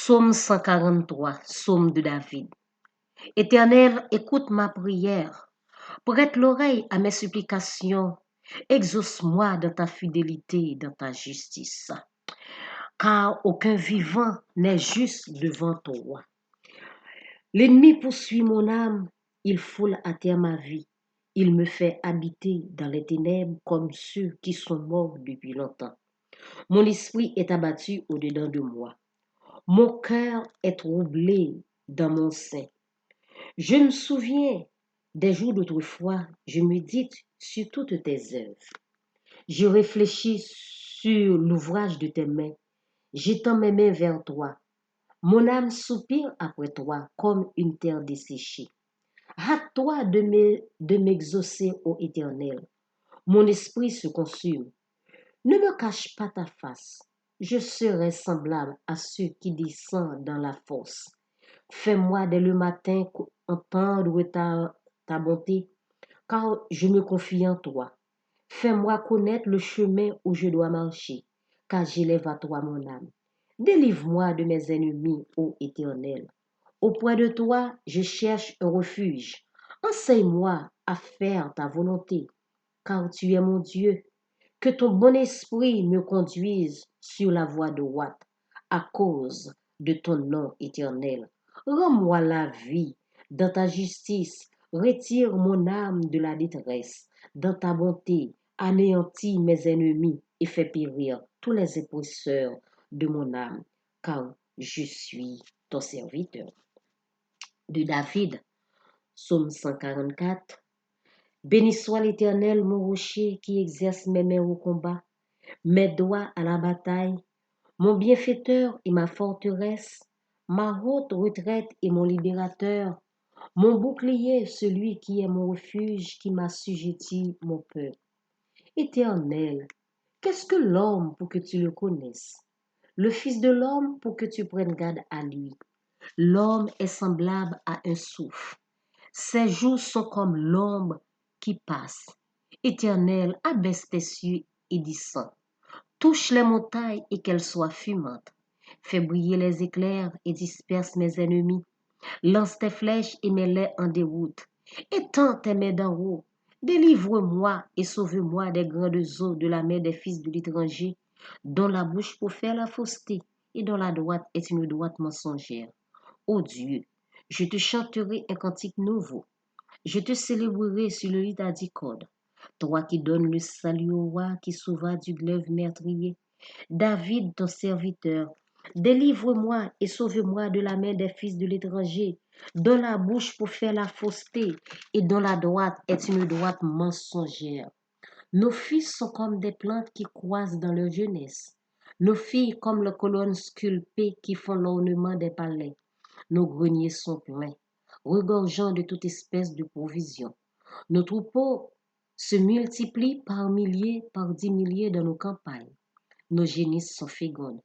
Psaume 143, Psaume de David. Éternel, écoute ma prière. Prête l'oreille à mes supplications. Exauce-moi dans ta fidélité et dans ta justice. Car aucun vivant n'est juste devant toi. L'ennemi poursuit mon âme, il foule à terre ma vie. Il me fait habiter dans les ténèbres comme ceux qui sont morts depuis longtemps. Mon esprit est abattu au-dedans de moi. Mon cœur est troublé dans mon sein. Je me souviens des jours d'autrefois, je médite sur toutes tes œuvres. Je réfléchis sur l'ouvrage de tes mains. J'étends mes mains vers toi. Mon âme soupire après toi comme une terre desséchée. Hâte-toi de m'exaucer, ô Éternel. Mon esprit se consume. Ne me cache pas ta face. Je serai semblable à ceux qui descendent dans la fosse. Fais-moi dès le matin entendre ta bonté, car je me confie en toi. Fais-moi connaître le chemin où je dois marcher, car j'élève à toi mon âme. Délivre-moi de mes ennemis, ô Éternel. Auprès de toi, je cherche un refuge. Enseigne-moi à faire ta volonté, car tu es mon Dieu. Que ton bon esprit me conduise sur la voie droite, à cause de ton nom éternel. Rends-moi la vie dans ta justice. Retire mon âme de la détresse. Dans ta bonté, anéantis mes ennemis et fais périr tous les oppresseurs de mon âme, car je suis ton serviteur. De David, Psaume 144. Béni soit l'Éternel, mon rocher, qui exerce mes mains au combat, mes doigts à la bataille, mon bienfaiteur et ma forteresse, ma haute retraite et mon libérateur, mon bouclier, celui qui est mon refuge, qui m'assujettit mon peuple. Éternel, qu'est-ce que l'homme pour que tu le connaisses? Le Fils de l'homme pour que tu prennes garde à lui. L'homme est semblable à un souffle. Ses jours sont comme l'ombre qui passe. Éternel, abaisse tes cieux et descends. Touche les montagnes et qu'elles soient fumantes. Fais briller les éclairs et disperse mes ennemis. Lance tes flèches et mets-les en déroute. Étends tes mains d'en haut. Délivre-moi et sauve-moi des grandes eaux de la main des fils de l'étranger, dont la bouche profère la fausseté et dont la droite est une droite mensongère. Ô Dieu, je te chanterai un cantique nouveau. Je te célébrerai sur le lit d'Adicorde. Toi qui donnes le salut au roi, qui sauva du glaive meurtrier. David, ton serviteur, délivre-moi et sauve-moi de la main des fils de l'étranger, dont la bouche pour faire la fausseté et dont la droite est une droite mensongère. Nos fils sont comme des plantes qui croissent dans leur jeunesse. Nos filles comme les colonnes sculptées qui font l'ornement des palais. Nos greniers sont pleins, regorgeant de toute espèce de provisions. Nos troupeaux se multiplient par milliers, par 10 milliers dans nos campagnes. Nos génisses sont fécondes.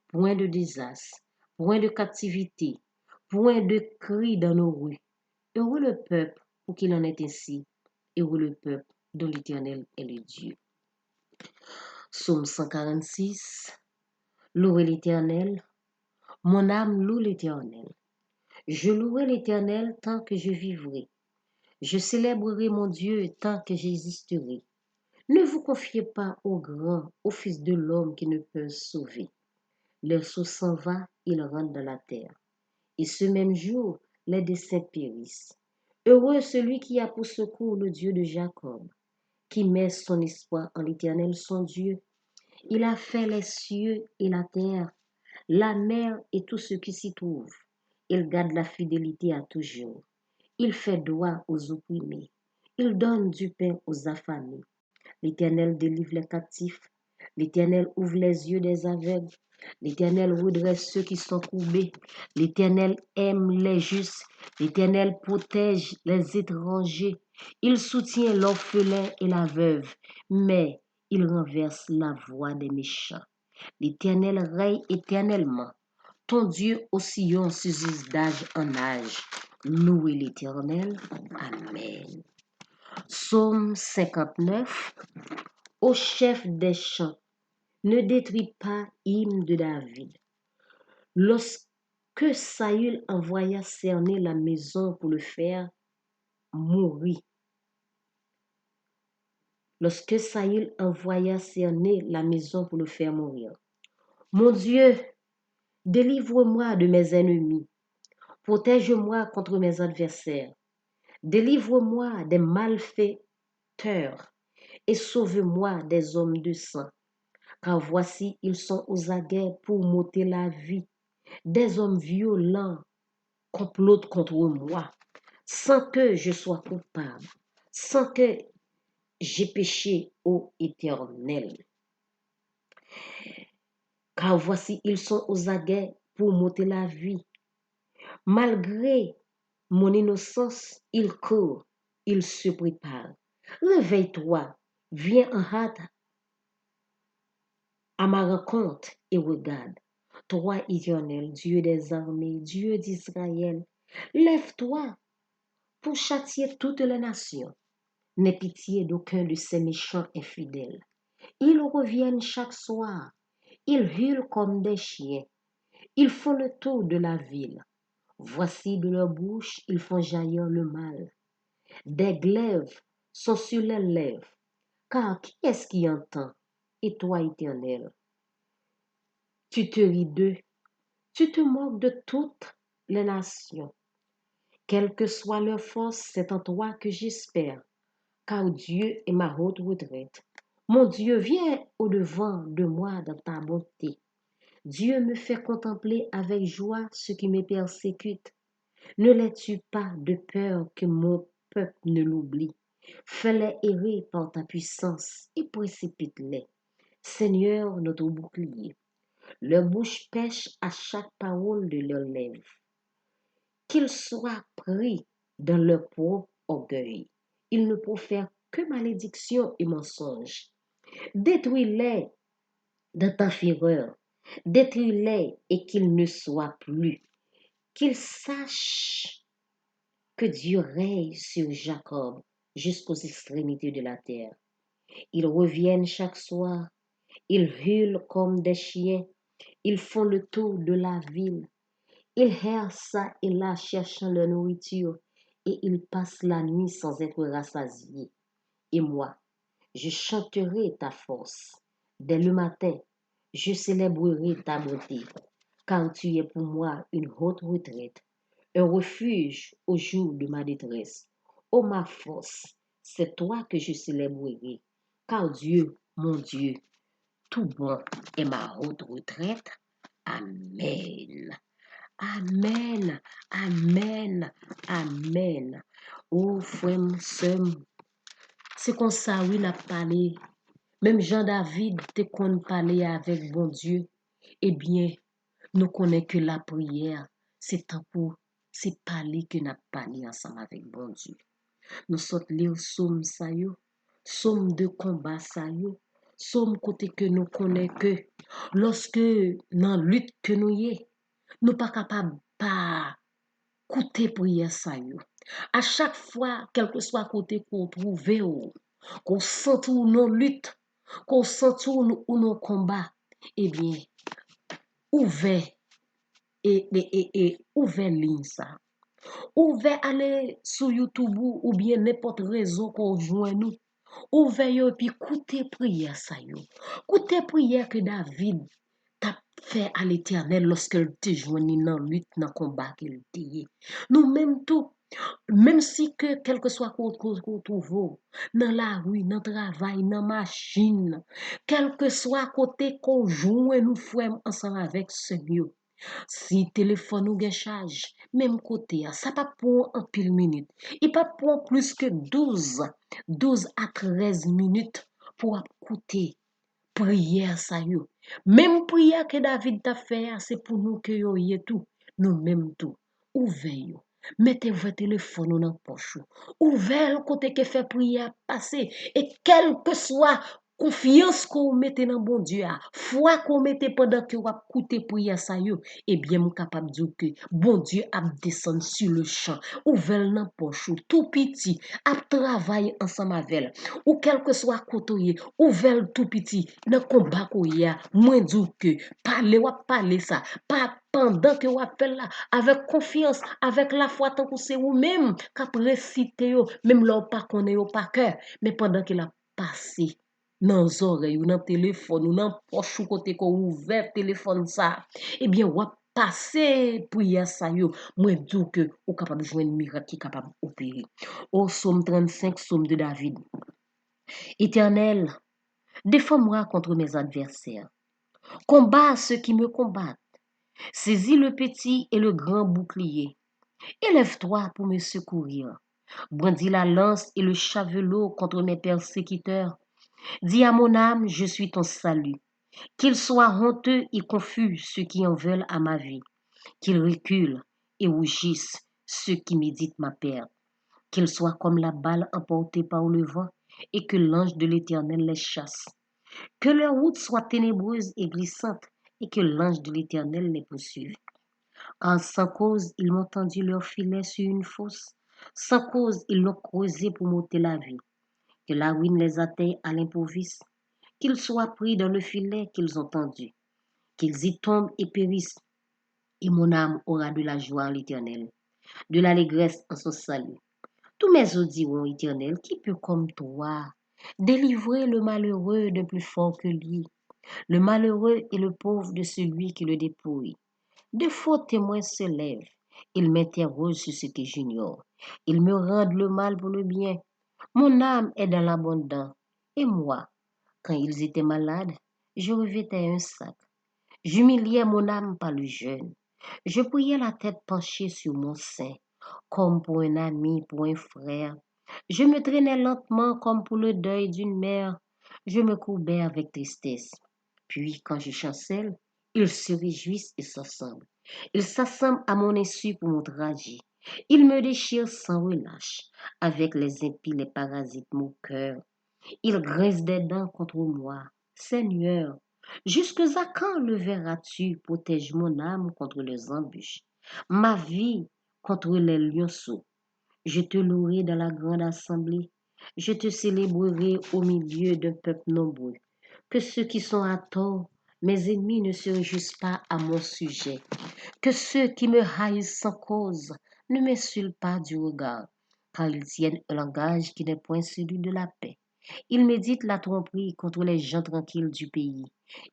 Point de désastre, point de captivité, point de cris dans nos rues. Heureux le peuple pour qu'il en est ainsi. Heureux le peuple dont l'Éternel est le Dieu. Psaume 146. Louez l'Éternel. Mon âme loue l'Éternel. Je louerai l'Éternel tant que je vivrai. Je célébrerai mon Dieu tant que j'existerai. Ne vous confiez pas aux grands, aux fils de l'homme qui ne peuvent sauver. Leur sceau s'en va, ils rentrent dans la terre. Et ce même jour, les desseins périssent. Heureux celui qui a pour secours le Dieu de Jacob, qui met son espoir en l'Éternel son Dieu. Il a fait les cieux et la terre, la mer et tout ce qui s'y trouve. Il garde la fidélité à toujours. Il fait droit aux opprimés. Il donne du pain aux affamés. L'Éternel délivre les captifs. L'Éternel ouvre les yeux des aveugles. L'Éternel redresse ceux qui sont courbés. L'Éternel aime les justes. L'Éternel protège les étrangers. Il soutient l'orphelin et la veuve, mais il renverse la voix des méchants. L'Éternel règne éternellement. Ton Dieu oscillant s'use d'âge en âge. Louez l'Éternel. Amen. Psaume 59. Ô chef des chants, ne détruis pas hymne de David. que Saül envoya cerner la maison pour le faire mourir. Lorsque Saül envoya cerner la maison pour le faire mourir. Mon Dieu, délivre-moi de mes ennemis. Protège-moi contre mes adversaires. Délivre-moi des malfaiteurs et sauve-moi des hommes de sang. Car voici, ils sont aux aguets pour m'ôter la vie. Des hommes violents complotent contre moi, sans que je sois coupable, sans que j'ai péché, ô Éternel. Car voici, ils sont aux aguets pour m'ôter la vie. Malgré mon innocence, ils courent, ils se préparent. Réveille-toi, viens en hâte à ma rencontre et regarde. Toi, Éternel, Dieu des armées, Dieu d'Israël, lève-toi pour châtier toutes les nations. N'aie pitié d'aucun de ces méchants infidèles. Ils reviennent chaque soir, ils hurlent comme des chiens, ils font le tour de la ville. Voici de leur bouche, ils font jaillir le mal. Des glaives sont sur leurs lèvres. Car qui est-ce qui entend? Et toi, Éternel, tu te ris d'eux, tu te moques de toutes les nations. Quelle que soit leur force, c'est en toi que j'espère, car Dieu est ma haute retraite. Mon Dieu, viens au-devant de moi dans ta bonté. Dieu me fait contempler avec joie ceux qui me persécutent. Ne les tue pas de peur que mon peuple ne l'oublie. Fais-les errer par ta puissance et précipite-les. Seigneur, notre bouclier, leur bouche pêche à chaque parole de leurs lèvres. Qu'ils soient pris dans leur propre orgueil. Ils ne profèrent que malédiction et mensonges. Détruis-les dans ta fureur. Détruis-les et qu'ils ne soient plus. Qu'ils sachent que Dieu règne sur Jacob jusqu'aux extrémités de la terre. Ils reviennent chaque soir. Ils hurlent comme des chiens. Ils font le tour de la ville. Ils errent ça et là cherchant leur nourriture et ils passent la nuit sans être rassasiés. Et moi, je chanterai ta force. Dès le matin, je célébrerai ta bonté, car tu es pour moi une haute retraite, un refuge au jour de ma détresse. Ô ma force, c'est toi que je célébrerai, car Dieu, mon Dieu, tout bon est ma haute retraite. Amen. Amen, amen, amen. Oh, frère, sœur, c'est comme ça, oui, n'a parlé. Même Jean-David te qu'on parler avec bon Dieu. Eh bien, nous connaissons que la prière, c'est temps pour, c'est parler que n'a parlé ensemble avec bon Dieu. Nous sommes lire somme ça yo, somme de combat ça yo, somme côté que nous connaissons que lorsque dans lutte que nous y est, nous pas capable pas côté prière ça yo. À chaque fois, quel que soit côté qu'on trouve qu'on sent ou non lutte, qu'on sent ou non combat, eh bien, ouvert et ouvert ligne ça. Ouvert aller sur YouTube ou bien n'importe réseau qu'on joint nous. Ouvert yo et puis écoutez prière ça yo. Écoutez prière que David t'a fait à l'Éternel lorsqu'il te joignit dans lutte dans combat qu'il dit. Nous même tout même si que quel que soit qu'on trouve dans la rue, dans le travail, dans la machine, quel que soit côté qu'on joue nous frères ensemble avec ce mieux. Si téléphone ou gen charge, même côté, ça pas pour un pile minute. Il pas pour plus que 12 à 13 minutes pour écouter prière ça yo. Même prière que David t'a fait, c'est pour nous que yo y est tout. Nous même tout. Ouvrez yo. Mettez votre téléphone dans la poche. Ouvrez le côté que fait prière passer. Et quel que soit confiance qu'on mette dans bon Dieu, foi qu'on mette pendant que vous écoutez prière ça yo, eh bien, je capable de dire que bon Dieu a descendu sur le champ, ouvert dans poche, tout petit, a travaillé ensemble avec elle, ou quel que soit côté, ouvert tout petit, dans combat qu'on y a, moins dire que parler ça, pas pendant que vous appelez là, avec confiance, avec la foi, tant que c'est vous-même, qui réciter, même là, pas qu'on est au pas cœur, mais pendant qu'il a passé dans oreilles ou dans téléphone ou dans poche ou côté qu'on ouvert téléphone ça eh bien ou passer prière ça yo moi dis que ou capable de joindre miracle qui capable opérer au psaume 35 psaume de David. Éternel, défends-moi contre mes adversaires, combat ceux qui me combattent, saisis le petit et le grand bouclier, élève-toi pour me secourir, brandis la lance et le chavelot contre mes persécuteurs. Dis à mon âme, je suis ton salut. Qu'ils soient honteux et confus ceux qui en veulent à ma vie. Qu'ils reculent et rougissent ceux qui méditent ma perte. Qu'ils soient comme la balle emportée par le vent et que l'ange de l'Éternel les chasse. Que leur route soit ténébreuse et glissante et que l'ange de l'Éternel les poursuive. Car sans cause, ils m'ont tendu leur filet sur une fosse. Sans cause, ils l'ont creusé pour m'ôter la vie. Que la ruine les atteigne à l'improviste, qu'ils soient pris dans le filet qu'ils ont tendu, qu'ils y tombent et périssent, et mon âme aura de la joie en l'Éternel, de l'allégresse en son salut. Tous mes os diront, Éternel, qui peut comme toi délivrer le malheureux de plus fort que lui, le malheureux et le pauvre de celui qui le dépouille. De faux témoins se lèvent, ils m'interrogent sur ce que j'ignore, ils me rendent le mal pour le bien. Mon âme est dans l'abondance, et moi, quand ils étaient malades, je revêtais un sac. J'humiliais mon âme par le jeûne. Je priais la tête penchée sur mon sein, comme pour un ami, pour un frère. Je me traînais lentement comme pour le deuil d'une mère. Je me courbais avec tristesse. Puis, quand je chancelle, ils se réjouissent et s'assemblent. Ils s'assemblent à mon insu pour mon trajet. Ils me déchirent sans relâche. Avec les impies, les parasites, mon cœur. Ils grincent des dents contre moi. Seigneur, jusque à quand le verras-tu? Protège mon âme contre les embûches, ma vie contre les lionceaux. Je te louerai dans la grande assemblée. Je te célébrerai au milieu d'un peuple nombreux. Que ceux qui sont à tort, mes ennemis, ne se réjouissent pas à mon sujet. Que ceux qui me haïssent sans cause ne m'insultent pas du regard, car ils tiennent un langage qui n'est point celui de la paix. Ils méditent la tromperie contre les gens tranquilles du pays.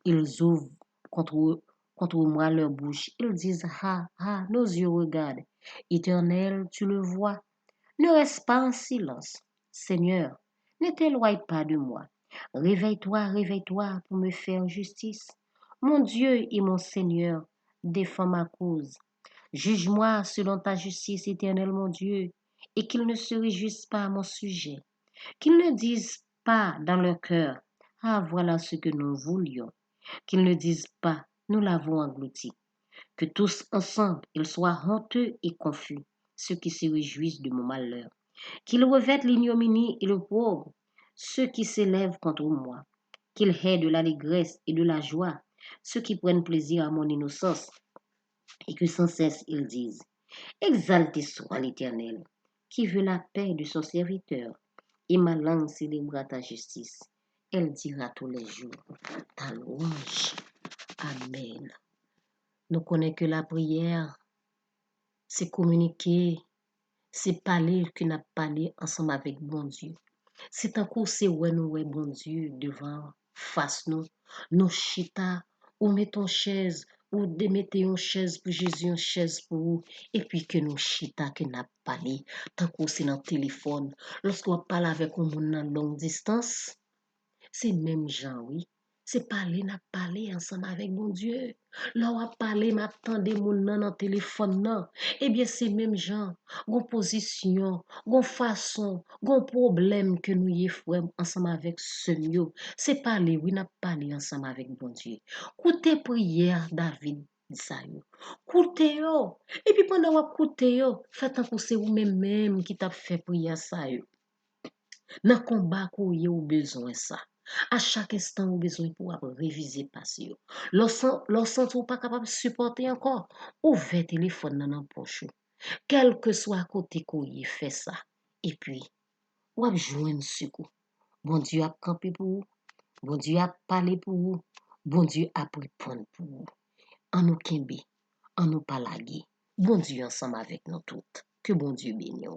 Ils ouvrent contre, contre moi leur bouche. Ils disent, ah, ah, nos yeux regardent. Éternel, tu le vois. Ne reste pas en silence. Seigneur, ne t'éloigne pas de moi. Réveille-toi, réveille-toi pour me faire justice. Mon Dieu et mon Seigneur, défends ma cause. Juge-moi selon ta justice, éternel mon Dieu, et qu'ils ne se réjouissent pas à mon sujet, qu'ils ne disent pas dans leur cœur, ah voilà ce que nous voulions, qu'ils ne disent pas, nous l'avons englouti, que tous ensemble ils soient honteux et confus, ceux qui se réjouissent de mon malheur, qu'ils revêtent l'ignominie et le pauvre, ceux qui s'élèvent contre moi, qu'ils aient de l'allégresse et de la joie, ceux qui prennent plaisir à mon innocence, et que sans cesse ils disent, exalté soit l'Éternel, qui veut la paix de son serviteur, et ma langue célébrera ta justice. Elle dira tous les jours ta louange. Amen. Nous connaissons que la prière, c'est communiquer, c'est parler que n'a parlé ensemble avec bon Dieu. C'est un coup, c'est ouais nous ouais bon Dieu devant face nous, nos chita, ou mettons chaise, ou mettez une chaise pour Jésus, une chaise pour vous, et puis que nous chita, que n'a parlé, tant qu'on c'est dans le téléphone, lorsqu'on parle avec un monde dans longue distance, c'est même gens, oui. C'est parler, n'a parlé ensemble avec mon Dieu. Là, on a parlé, m'attendez mon nan dans téléphone, non. Eh bien, c'est même gens, gon position, gon façon, gon problème que nous y faisons ensemble avec ce mieux. C'est parler, oui, n'a parlé ensemble avec mon Dieu. Écoutez prière, David. Ça yo. Écoutez yo. Et puis pendant que vous écoutez yo, faites un coup c'est vous-même qui t'a fait prière ça yo. Dans combat qu'on y a besoin ça. À chaque instant, ou besoin pour réviser passé. Lorsque ou pas capable de supporter encore, ouvrez téléphone dans la poche. Quel que soit côté qu'on y fait ça. Et puis, ou a joindre secours. Bon Dieu a campé pour vous. Bon Dieu a parlé pour vous. Bon Dieu a répondre pour vous. En nous kembe, en nous pas laguer. Bon Dieu ensemble avec nous toutes. Que bon Dieu bénisse.